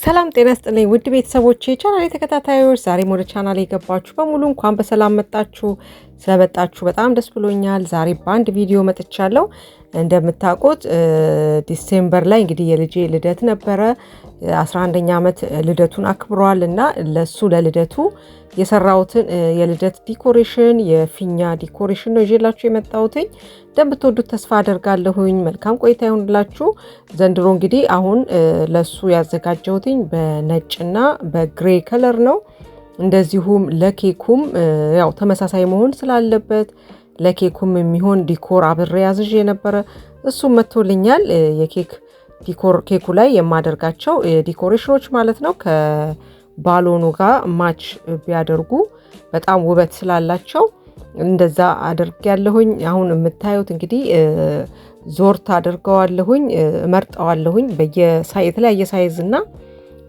ሰላም ጤና ይስጥልኝ ውድ ቤተሰቦቼ ቻናሌ ተከታታዮች ዛሬም ወደ ቻናሌ የገባችሁ በሙሉ እንኳን በሰላም መጣችሁ። ስለመጣችሁ በጣም ደስ ብሎኛል። ዛሬ በአንድ ቪዲዮ መጥቻለሁ። እንደምታውቁት ዲሴምበር ላይ እንግዲህ የልጄ ልደት ነበረ። 11ኛ ዓመት ልደቱን አክብሯል እና ለሱ ለልደቱ የሰራሁትን የልደት ዲኮሬሽን የፊኛ ዲኮሬሽን ነው ይዤላችሁ የመጣሁትኝ። እንደምትወዱት ተስፋ አደርጋለሁኝ። መልካም ቆይታ ይሁንላችሁ። ዘንድሮ እንግዲህ አሁን ለሱ ያዘጋጀሁትኝ በነጭና በግሬ ከለር ነው። እንደዚሁም ለኬኩም ያው ተመሳሳይ መሆን ስላለበት ለኬኩም የሚሆን ዲኮር አብሬ ያዝዤ ነበረ። እሱም መጥቶልኛል። የኬክ ዲኮር ኬኩ ላይ የማደርጋቸው ዲኮሬሽኖች ማለት ነው ከባሎኑ ጋር ማች ቢያደርጉ በጣም ውበት ስላላቸው እንደዛ አድርጌያለሁኝ። አሁን የምታዩት እንግዲህ ዞርት አድርገዋለሁኝ፣ እመርጠዋለሁኝ የተለያየ ሳይዝ እና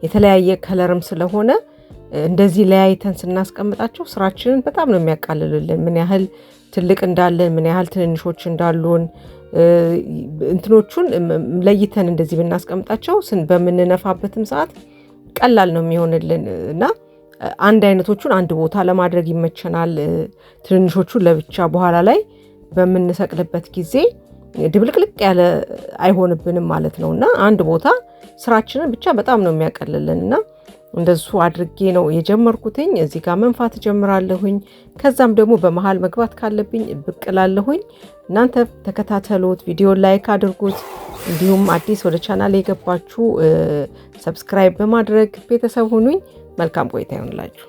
የተለያየ ከለርም ስለሆነ እንደዚህ ለያይተን ስናስቀምጣቸው ስራችንን በጣም ነው የሚያቃልልልን። ምን ያህል ትልቅ እንዳለን ምን ያህል ትንንሾች እንዳሉን እንትኖቹን ለይተን እንደዚህ ብናስቀምጣቸው በምንነፋበትም ሰዓት ቀላል ነው የሚሆንልን እና አንድ አይነቶቹን አንድ ቦታ ለማድረግ ይመቸናል። ትንንሾቹን ለብቻ በኋላ ላይ በምንሰቅልበት ጊዜ ድብልቅልቅ ያለ አይሆንብንም ማለት ነው እና አንድ ቦታ ስራችንን ብቻ በጣም ነው የሚያቀልልን እና እንደሱ አድርጌ ነው የጀመርኩትኝ። እዚህ ጋር መንፋት ጀምራለሁኝ። ከዛም ደግሞ በመሃል መግባት ካለብኝ ብቅ እላለሁኝ። እናንተ ተከታተሉት፣ ቪዲዮ ላይክ አድርጉት። እንዲሁም አዲስ ወደ ቻናል የገባችሁ ሰብስክራይብ በማድረግ ቤተሰብ ሁኑኝ። መልካም ቆይታ ይሁንላችሁ።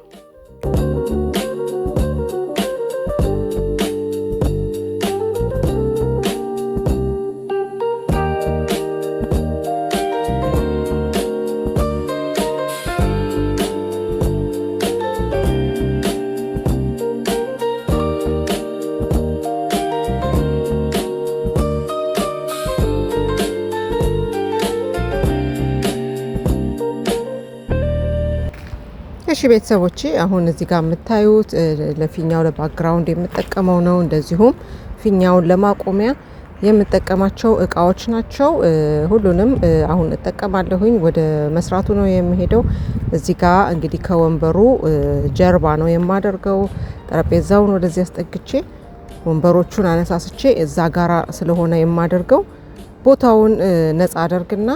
እሺ ቤተሰቦቼ አሁን እዚህ ጋር የምታዩት ለፊኛው ለባክግራውንድ የምጠቀመው ነው። እንደዚሁም ፊኛውን ለማቆሚያ የምጠቀማቸው እቃዎች ናቸው። ሁሉንም አሁን እጠቀማለሁኝ። ወደ መስራቱ ነው የሚሄደው። እዚህ ጋር እንግዲህ ከወንበሩ ጀርባ ነው የማደርገው። ጠረጴዛውን ወደዚህ አስጠግቼ ወንበሮቹን አነሳስቼ እዛ ጋራ ስለሆነ የማደርገው ቦታውን ነፃ አደርግና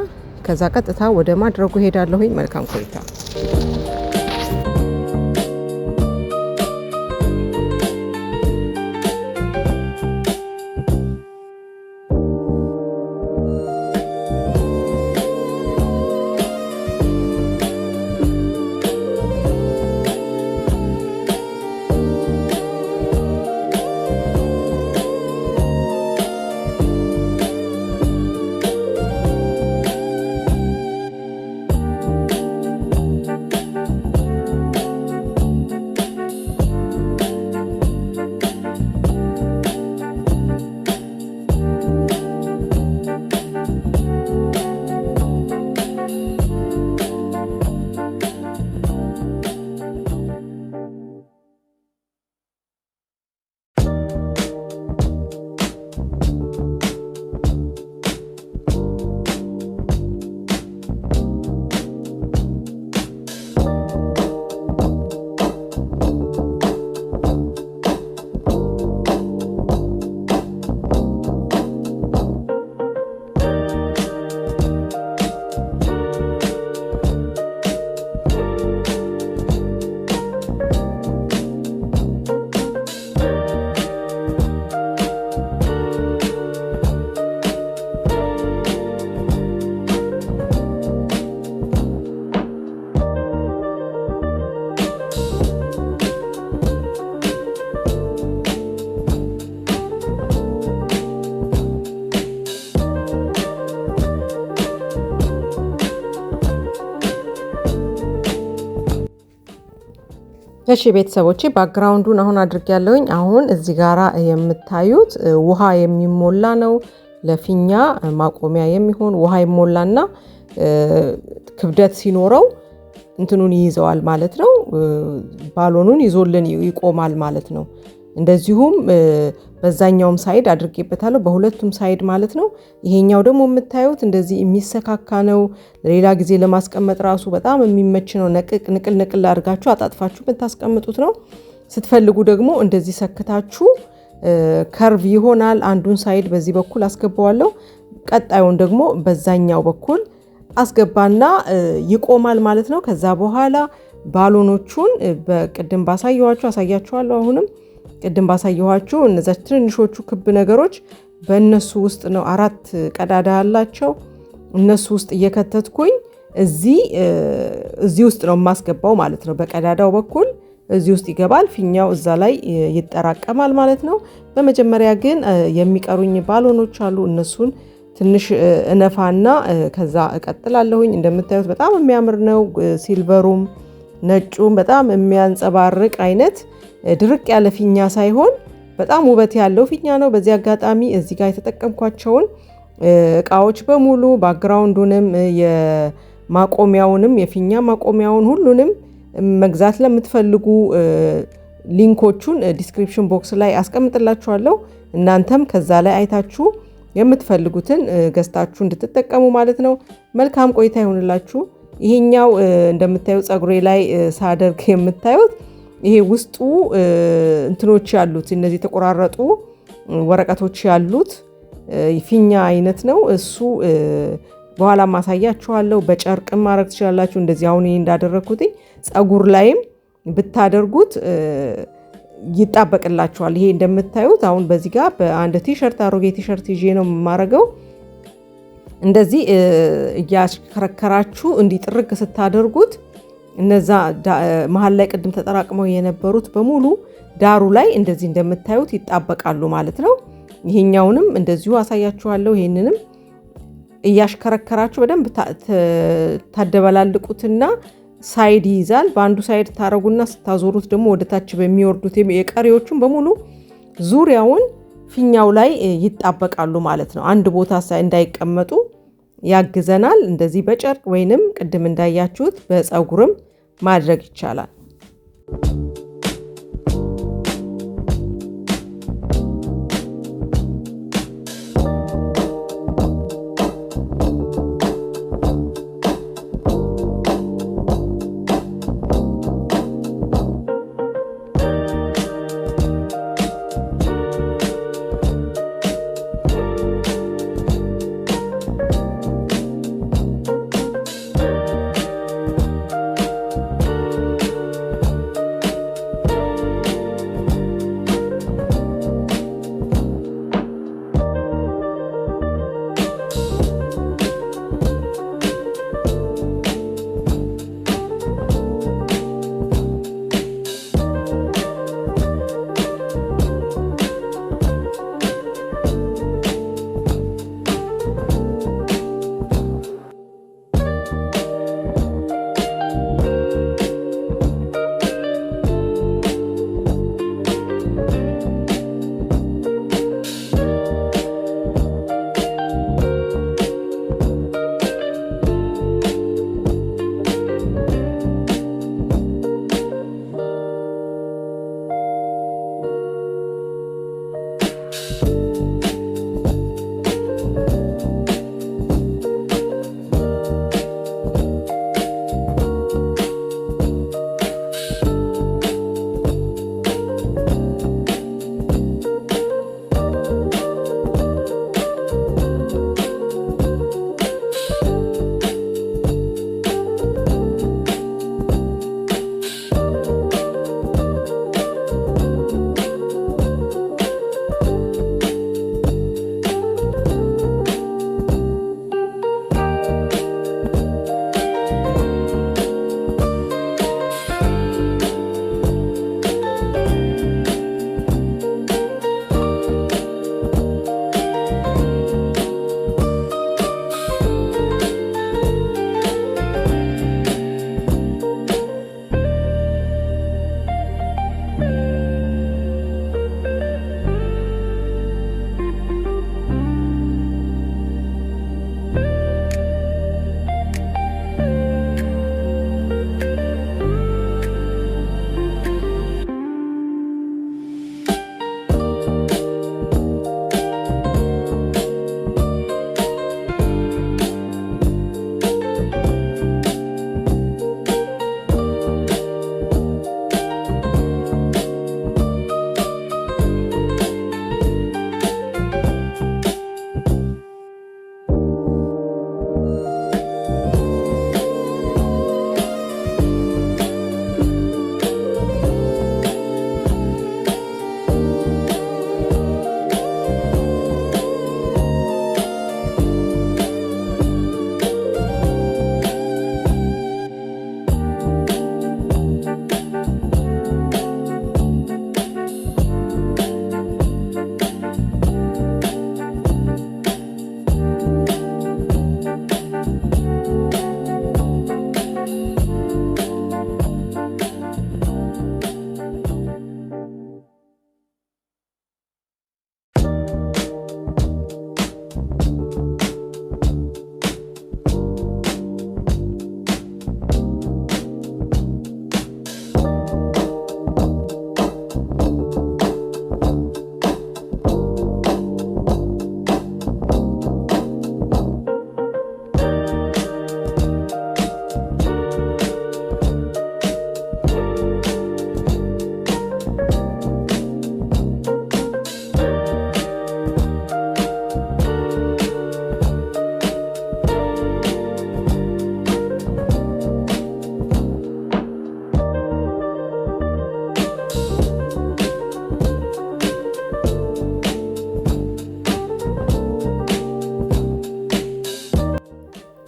ከዛ ቀጥታ ወደ ማድረጉ ሄዳለሁኝ። መልካም ቆይታ። እሺ ቤተሰቦቼ ባክግራውንዱን አሁን አድርጌያለሁኝ። አሁን እዚህ ጋራ የምታዩት ውሃ የሚሞላ ነው። ለፊኛ ማቆሚያ የሚሆን ውሃ ይሞላና ክብደት ሲኖረው እንትኑን ይይዘዋል ማለት ነው። ባሎኑን ይዞልን ይቆማል ማለት ነው። እንደዚሁም በዛኛውም ሳይድ አድርጌበታለሁ፣ በሁለቱም ሳይድ ማለት ነው። ይሄኛው ደግሞ የምታዩት እንደዚህ የሚሰካካ ነው። ሌላ ጊዜ ለማስቀመጥ ራሱ በጣም የሚመች ነው። ንቅል ንቅል አድርጋችሁ አጣጥፋችሁ ብታስቀምጡት ነው። ስትፈልጉ ደግሞ እንደዚህ ሰክታችሁ ከርቭ ይሆናል። አንዱን ሳይድ በዚህ በኩል አስገባዋለሁ፣ ቀጣዩን ደግሞ በዛኛው በኩል አስገባና ይቆማል ማለት ነው። ከዛ በኋላ ባሎኖቹን በቅድም ባሳየኋችሁ አሳያችኋለሁ። አሁንም ቅድም ባሳየኋችሁ እነዛ ትንንሾቹ ክብ ነገሮች በእነሱ ውስጥ ነው 4 ቀዳዳ ያላቸው፣ እነሱ ውስጥ እየከተትኩኝ እዚህ ውስጥ ነው የማስገባው ማለት ነው። በቀዳዳው በኩል እዚህ ውስጥ ይገባል፣ ፊኛው እዛ ላይ ይጠራቀማል ማለት ነው። በመጀመሪያ ግን የሚቀሩኝ ባሎኖች አሉ። እነሱን ትንሽ እነፋና ከዛ እቀጥላለሁኝ። እንደምታዩት በጣም የሚያምር ነው። ሲልቨሩም ነጩም በጣም የሚያንጸባርቅ አይነት ድርቅ ያለ ፊኛ ሳይሆን በጣም ውበት ያለው ፊኛ ነው። በዚህ አጋጣሚ እዚህ ጋር የተጠቀምኳቸውን እቃዎች በሙሉ ባክግራውንዱንም የማቆሚያውንም የፊኛ ማቆሚያውን ሁሉንም መግዛት ለምትፈልጉ ሊንኮቹን ዲስክሪፕሽን ቦክስ ላይ አስቀምጥላችኋለሁ። እናንተም ከዛ ላይ አይታችሁ የምትፈልጉትን ገዝታችሁ እንድትጠቀሙ ማለት ነው። መልካም ቆይታ ይሆንላችሁ። ይሄኛው እንደምታዩት ፀጉሬ ላይ ሳደርግ የምታዩት ይሄ ውስጡ እንትኖች ያሉት እነዚህ የተቆራረጡ ወረቀቶች ያሉት ፊኛ አይነት ነው። እሱ በኋላ ማሳያችኋለሁ። በጨርቅ ማድረግ ትችላላችሁ። እንደዚህ አሁን ይሄ እንዳደረኩት ፀጉር ላይም ብታደርጉት ይጣበቅላችኋል። ይሄ እንደምታዩት አሁን በዚህ ጋር በአንድ ቲሸርት አሮጌ ቲሸርት ይዤ ነው የማረገው። እንደዚህ እያሽከረከራችሁ እንዲጥርግ ስታደርጉት እነዛ መሀል ላይ ቅድም ተጠራቅመው የነበሩት በሙሉ ዳሩ ላይ እንደዚህ እንደምታዩት ይጣበቃሉ ማለት ነው። ይሄኛውንም እንደዚሁ አሳያችኋለሁ። ይሄንንም እያሽከረከራችሁ በደንብ ታደበላልቁትና ሳይድ ይይዛል። በአንዱ ሳይድ ታረጉና ስታዞሩት ደግሞ ወደታች በሚወርዱት የቀሪዎቹን በሙሉ ዙሪያውን ፊኛው ላይ ይጣበቃሉ ማለት ነው። አንድ ቦታ እንዳይቀመጡ ያግዘናል። እንደዚህ በጨርቅ ወይንም ቅድም እንዳያችሁት በፀጉርም ማድረግ ይቻላል።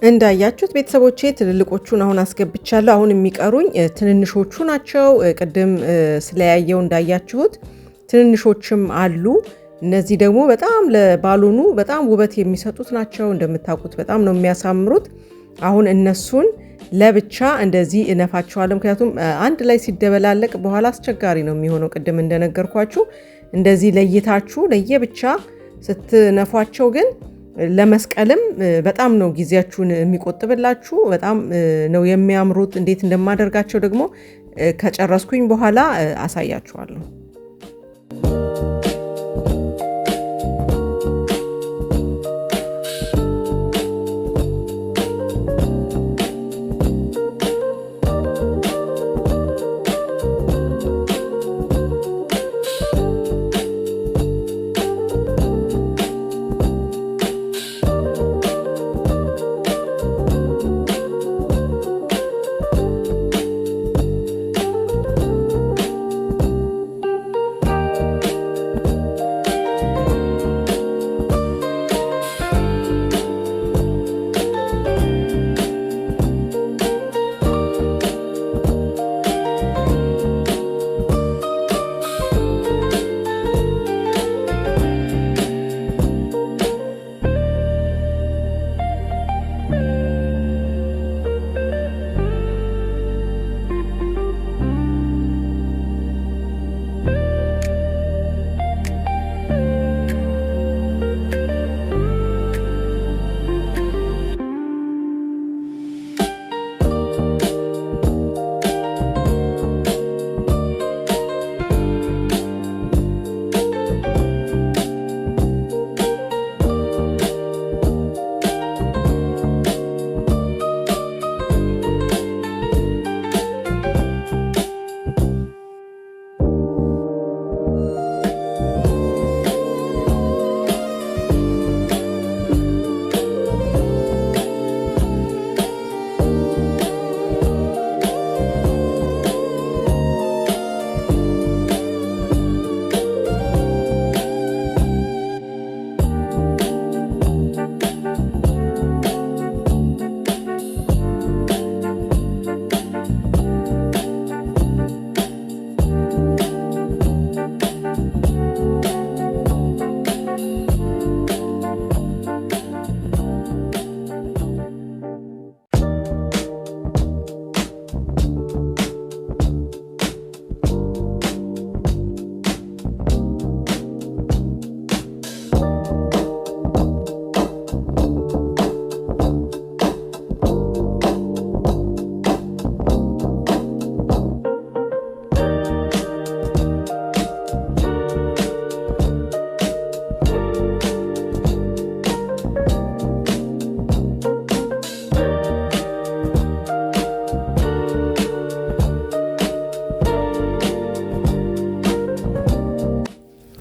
እንዳያችሁት ቤተሰቦቼ ትልልቆቹን አሁን አስገብቻለሁ። አሁን የሚቀሩኝ ትንንሾቹ ናቸው። ቅድም ስለያየው እንዳያችሁት ትንንሾችም አሉ። እነዚህ ደግሞ በጣም ለባሎኑ በጣም ውበት የሚሰጡት ናቸው። እንደምታውቁት በጣም ነው የሚያሳምሩት። አሁን እነሱን ለብቻ እንደዚህ እነፋቸዋለሁ። ምክንያቱም አንድ ላይ ሲደበላለቅ በኋላ አስቸጋሪ ነው የሚሆነው። ቅድም እንደነገርኳችሁ እንደዚህ ለይታችሁ ለየብቻ ስትነፏቸው ግን ለመስቀልም በጣም ነው ጊዜያችሁን የሚቆጥብላችሁ። በጣም ነው የሚያምሩት። እንዴት እንደማደርጋቸው ደግሞ ከጨረስኩኝ በኋላ አሳያችኋለሁ።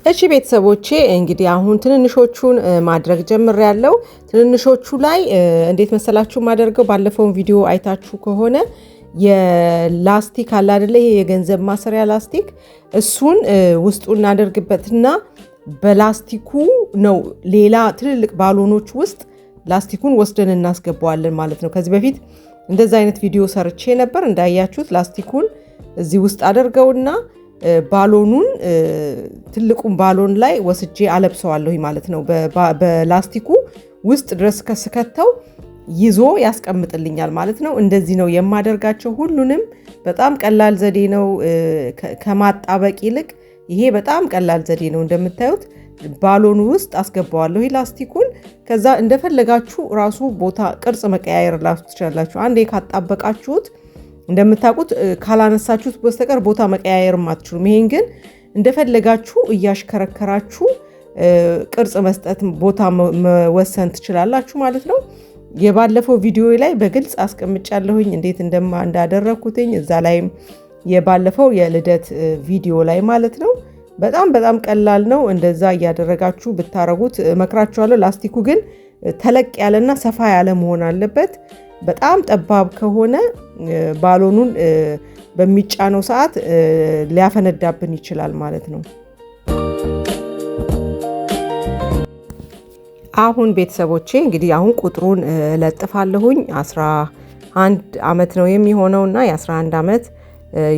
እሺ ቤተሰቦቼ እንግዲህ አሁን ትንንሾቹን ማድረግ ጀምሬያለሁ። ትንንሾቹ ላይ እንዴት መሰላችሁ ማደርገው? ባለፈው ቪዲዮ አይታችሁ ከሆነ የላስቲክ አለ አይደለ? ይሄ የገንዘብ ማሰሪያ ላስቲክ፣ እሱን ውስጡ እናደርግበትና በላስቲኩ ነው ሌላ ትልልቅ ባሎኖች ውስጥ ላስቲኩን ወስደን እናስገባዋለን ማለት ነው። ከዚህ በፊት እንደዛ አይነት ቪዲዮ ሰርቼ ነበር እንዳያችሁት። ላስቲኩን እዚህ ውስጥ አደርገውና ባሎኑን ትልቁን ባሎን ላይ ወስጄ አለብሰዋለሁ ማለት ነው። በላስቲኩ ውስጥ ድረስ ከስከተው ይዞ ያስቀምጥልኛል ማለት ነው። እንደዚህ ነው የማደርጋቸው ሁሉንም። በጣም ቀላል ዘዴ ነው ከማጣበቅ ይልቅ ይሄ በጣም ቀላል ዘዴ ነው። እንደምታዩት ባሎኑ ውስጥ አስገባዋለሁ ላስቲኩን። ከዛ እንደፈለጋችሁ ራሱ ቦታ ቅርጽ መቀያየር ትችላላችሁ። አንዴ ካጣበቃችሁት እንደምታውቁት ካላነሳችሁት በስተቀር ቦታ መቀያየርም አትችሉም። ይሄን ግን እንደፈለጋችሁ እያሽከረከራችሁ ቅርጽ መስጠት፣ ቦታ መወሰን ትችላላችሁ ማለት ነው። የባለፈው ቪዲዮ ላይ በግልጽ አስቀምጫለሁኝ እንዴት እንዳደረኩትኝ እዛ ላይም የባለፈው የልደት ቪዲዮ ላይ ማለት ነው። በጣም በጣም ቀላል ነው። እንደዛ እያደረጋችሁ ብታረጉት እመክራችኋለሁ። ላስቲኩ ግን ተለቅ ያለና ሰፋ ያለ መሆን አለበት። በጣም ጠባብ ከሆነ ባሎኑን በሚጫነው ሰዓት ሊያፈነዳብን ይችላል ማለት ነው። አሁን ቤተሰቦቼ እንግዲህ አሁን ቁጥሩን ለጥፋለሁኝ 11 ዓመት ነው የሚሆነውና የ11 ዓመት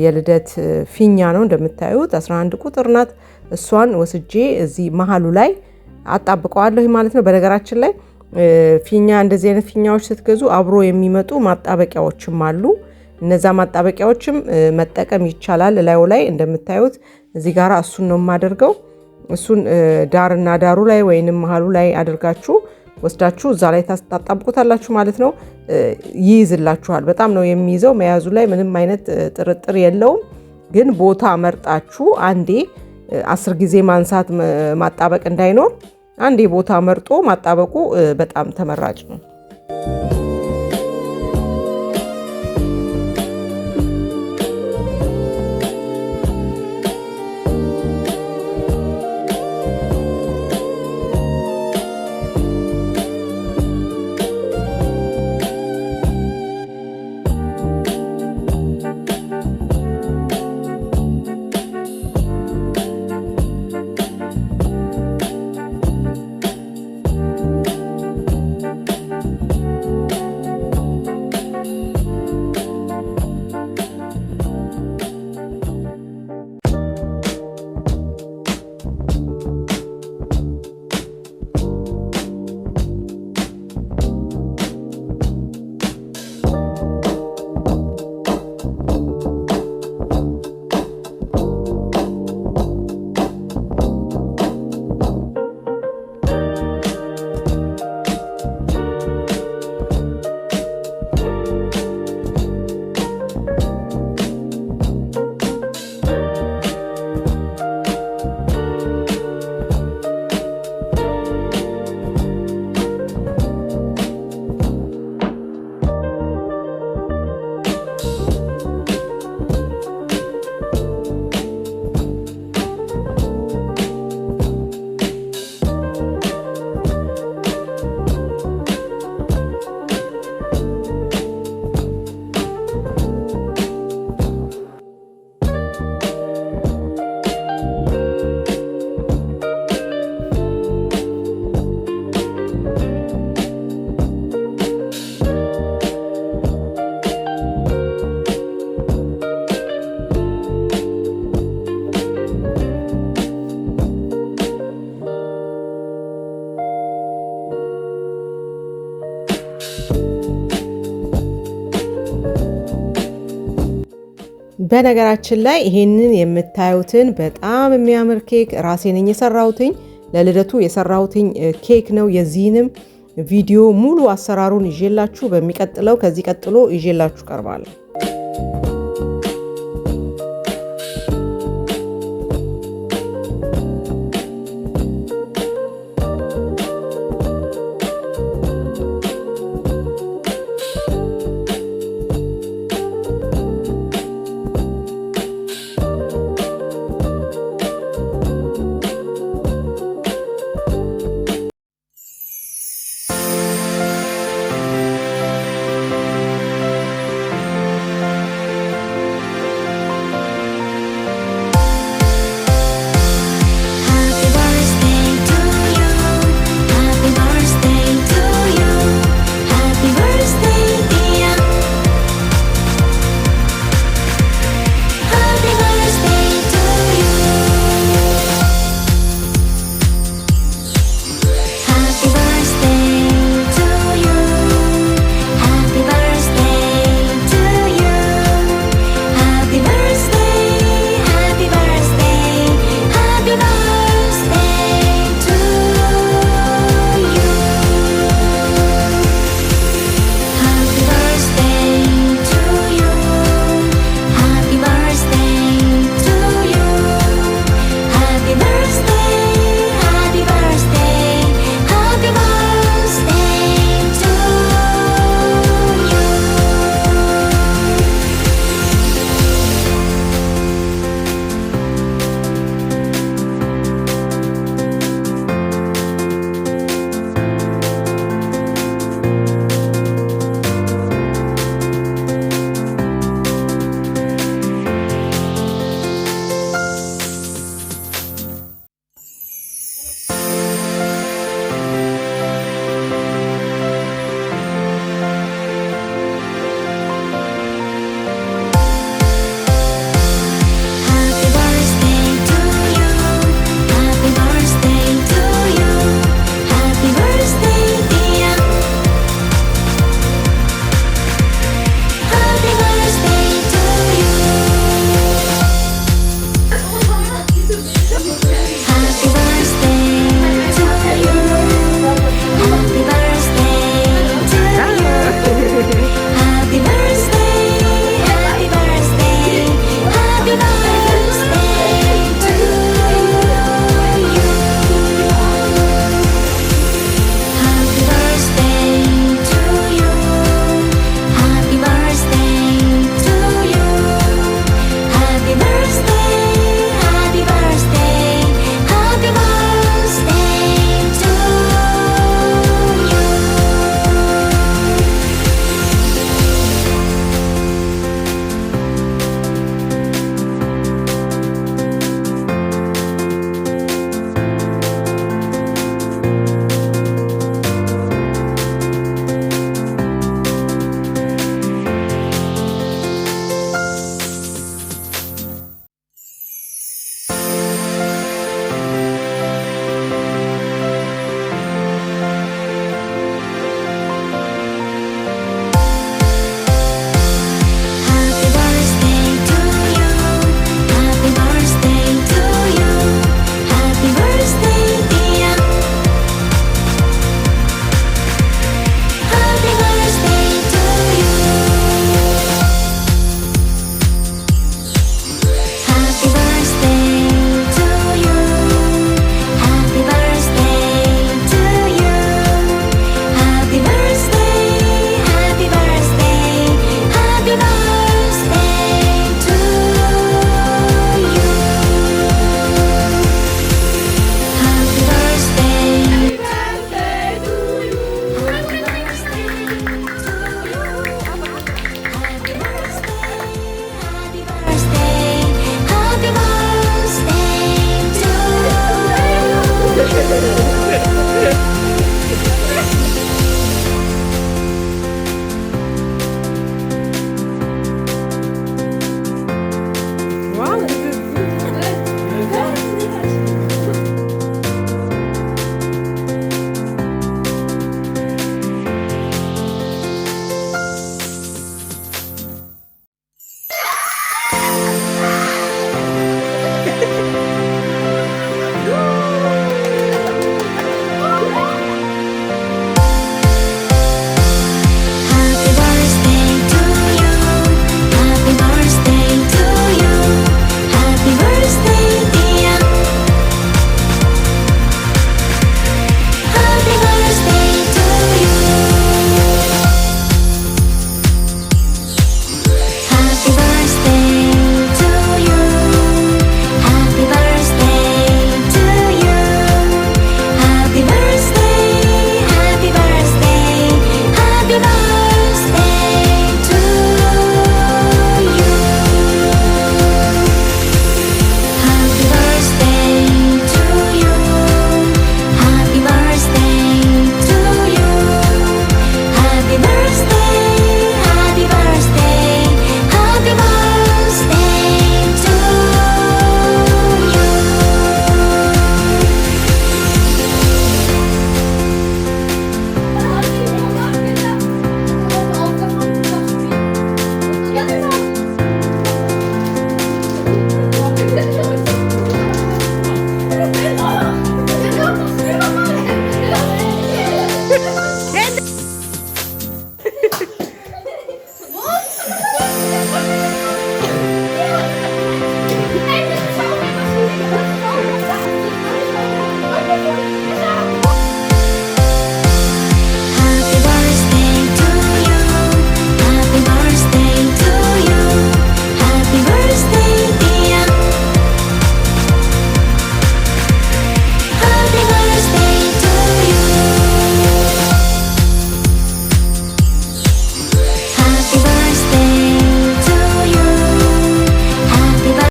የልደት ፊኛ ነው እንደምታዩት 11 ቁጥር ናት። እሷን ወስጄ እዚህ መሃሉ ላይ አጣብቀዋለሁ ማለት ነው። በነገራችን ላይ ፊኛ እንደዚህ አይነት ፊኛዎች ስትገዙ አብሮ የሚመጡ ማጣበቂያዎችም አሉ። እነዛ ማጣበቂያዎችም መጠቀም ይቻላል። ላዩ ላይ እንደምታዩት እዚህ ጋር እሱን ነው የማደርገው። እሱን ዳርና ዳሩ ላይ ወይንም መሃሉ ላይ አድርጋችሁ ወስዳችሁ እዛ ላይ ታጣብቁታላችሁ ማለት ነው። ይይዝላችኋል። በጣም ነው የሚይዘው። መያዙ ላይ ምንም አይነት ጥርጥር የለውም። ግን ቦታ መርጣችሁ አንዴ 10 ጊዜ ማንሳት ማጣበቅ እንዳይኖር አንዴ ቦታ መርጦ ማጣበቁ በጣም ተመራጭ ነው። በነገራችን ላይ ይሄንን የምታዩትን በጣም የሚያምር ኬክ ራሴ ነኝ የሰራሁትኝ። ለልደቱ የሰራሁትኝ ኬክ ነው። የዚህንም ቪዲዮ ሙሉ አሰራሩን ይዤላችሁ በሚቀጥለው ከዚህ ቀጥሎ ይዤላችሁ ቀርባለሁ።